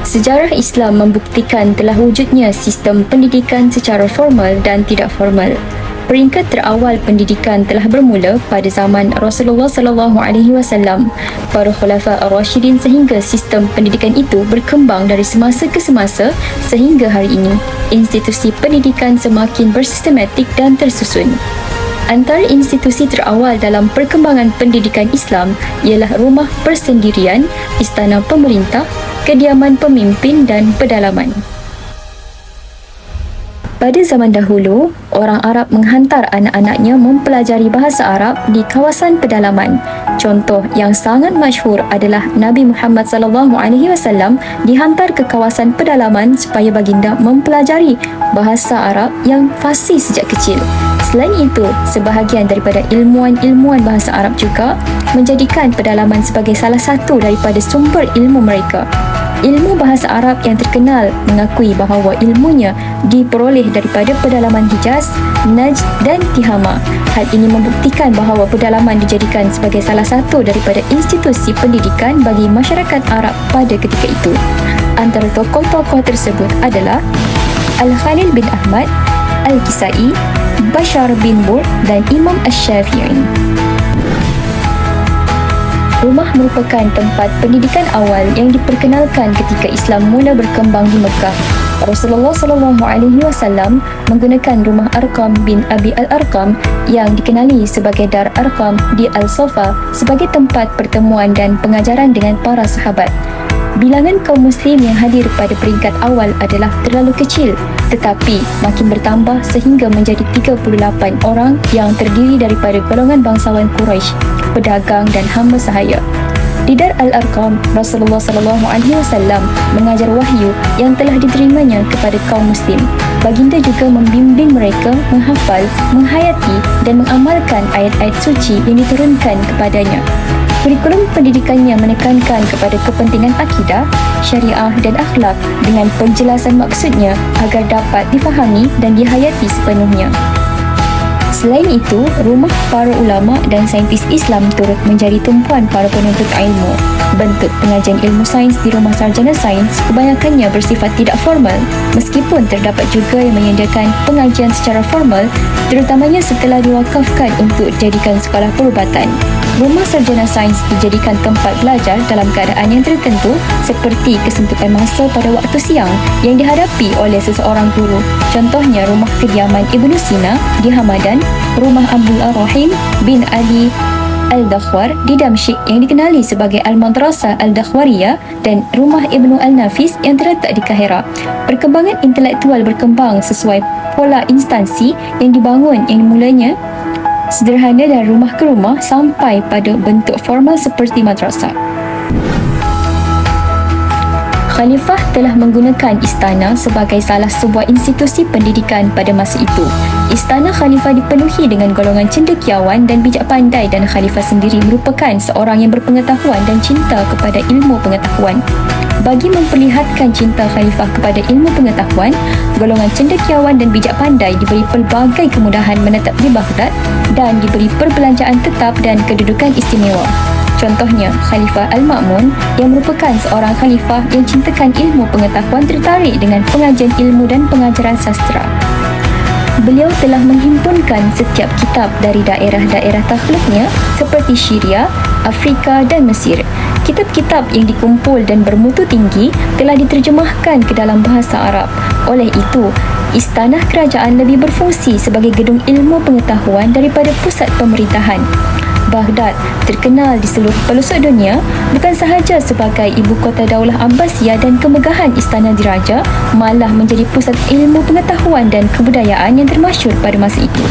Sejarah Islam membuktikan telah wujudnya sistem pendidikan secara formal dan tidak formal. Peringkat terawal pendidikan telah bermula pada zaman Rasulullah SAW, para khulafa ar-Rasyidin, sehingga sistem pendidikan itu berkembang dari semasa ke semasa sehingga hari ini. Institusi pendidikan semakin bersistematik dan tersusun. Antara institusi terawal dalam perkembangan pendidikan Islam ialah rumah persendirian, istana pemerintah, kediaman pemimpin dan pedalaman. Pada zaman dahulu, orang Arab menghantar anak-anaknya mempelajari bahasa Arab di kawasan pedalaman. Contoh yang sangat masyhur adalah Nabi Muhammad SAW dihantar ke kawasan pedalaman supaya baginda mempelajari bahasa Arab yang fasih sejak kecil. Selain itu, sebahagian daripada ilmuwan-ilmuwan bahasa Arab juga menjadikan pedalaman sebagai salah satu daripada sumber ilmu mereka. Ilmu bahasa Arab yang terkenal mengakui bahawa ilmunya diperoleh daripada pedalaman Hijaz, Najd dan Tihama. Hal ini membuktikan bahawa pedalaman dijadikan sebagai salah satu daripada institusi pendidikan bagi masyarakat Arab pada ketika itu. Antara tokoh-tokoh tersebut adalah Al-Khalil bin Ahmad, Al-Kisai, Bashar bin Burd dan Imam Ash-Shafi'i. Rumah merupakan tempat pendidikan awal yang diperkenalkan ketika Islam mula berkembang di Mekah. Rasulullah SAW menggunakan rumah Arqam bin Abi Al-Arqam yang dikenali sebagai Dar Arqam di Al-Safa sebagai tempat pertemuan dan pengajaran dengan para sahabat. Bilangan kaum muslim yang hadir pada peringkat awal adalah terlalu kecil, tetapi makin bertambah sehingga menjadi 38 orang yang terdiri daripada golongan bangsawan Quraisy, pedagang dan hamba sahaya. Di Dar Al-Arqam, Rasulullah SAW mengajar wahyu yang telah diterimanya kepada kaum muslim. Baginda juga membimbing mereka menghafal, menghayati dan mengamalkan ayat-ayat suci yang diturunkan kepadanya. Kurikulum pendidikannya menekankan kepada kepentingan akidah, syariah dan akhlak dengan penjelasan maksudnya agar dapat difahami dan dihayati sepenuhnya. Selain itu, rumah para ulama dan saintis Islam turut menjadi tumpuan para penuntut ilmu. Bentuk pengajian ilmu sains di rumah sarjana sains kebanyakannya bersifat tidak formal, meskipun terdapat juga yang menyediakan pengajian secara formal, terutamanya setelah diwakafkan untuk dijadikan sekolah perubatan. Rumah sarjana sains dijadikan tempat belajar dalam keadaan yang tertentu seperti kesempitan masa pada waktu siang yang dihadapi oleh seseorang guru. Contohnya rumah kediaman Ibnu Sina di Hamadan, rumah Abdul Ar-Rahim bin Ali Al-Dakhwar di Damsyik yang dikenali sebagai Al-Madrasah Al-Dakhwariyah dan rumah Ibnu Al-Nafis yang terletak di Kahira. Perkembangan intelektual berkembang sesuai pola instansi yang dibangun yang mulanya sederhana dan rumah ke rumah sampai pada bentuk formal seperti madrasah. Khalifah telah menggunakan istana sebagai salah sebuah institusi pendidikan pada masa itu. Istana Khalifah dipenuhi dengan golongan cendekiawan dan bijak pandai, dan Khalifah sendiri merupakan seorang yang berpengetahuan dan cinta kepada ilmu pengetahuan. Bagi memperlihatkan cinta Khalifah kepada ilmu pengetahuan, golongan cendekiawan dan bijak pandai diberi pelbagai kemudahan menetap di Baghdad dan diberi perbelanjaan tetap dan kedudukan istimewa. Contohnya, Khalifah Al-Ma'mun yang merupakan seorang khalifah yang cintakan ilmu pengetahuan tertarik dengan pengajian ilmu dan pengajaran sastra. Beliau telah menghimpunkan setiap kitab dari daerah-daerah takhluknya seperti Syria, Afrika dan Mesir. Kitab-kitab yang dikumpul dan bermutu tinggi telah diterjemahkan ke dalam bahasa Arab. Oleh itu, istana kerajaan lebih berfungsi sebagai gedung ilmu pengetahuan daripada pusat pemerintahan. Baghdad terkenal di seluruh pelosok dunia bukan sahaja sebagai ibu kota Daulah Abbasiyah dan kemegahan istana diraja, malah menjadi pusat ilmu pengetahuan dan kebudayaan yang termasyhur pada masa itu.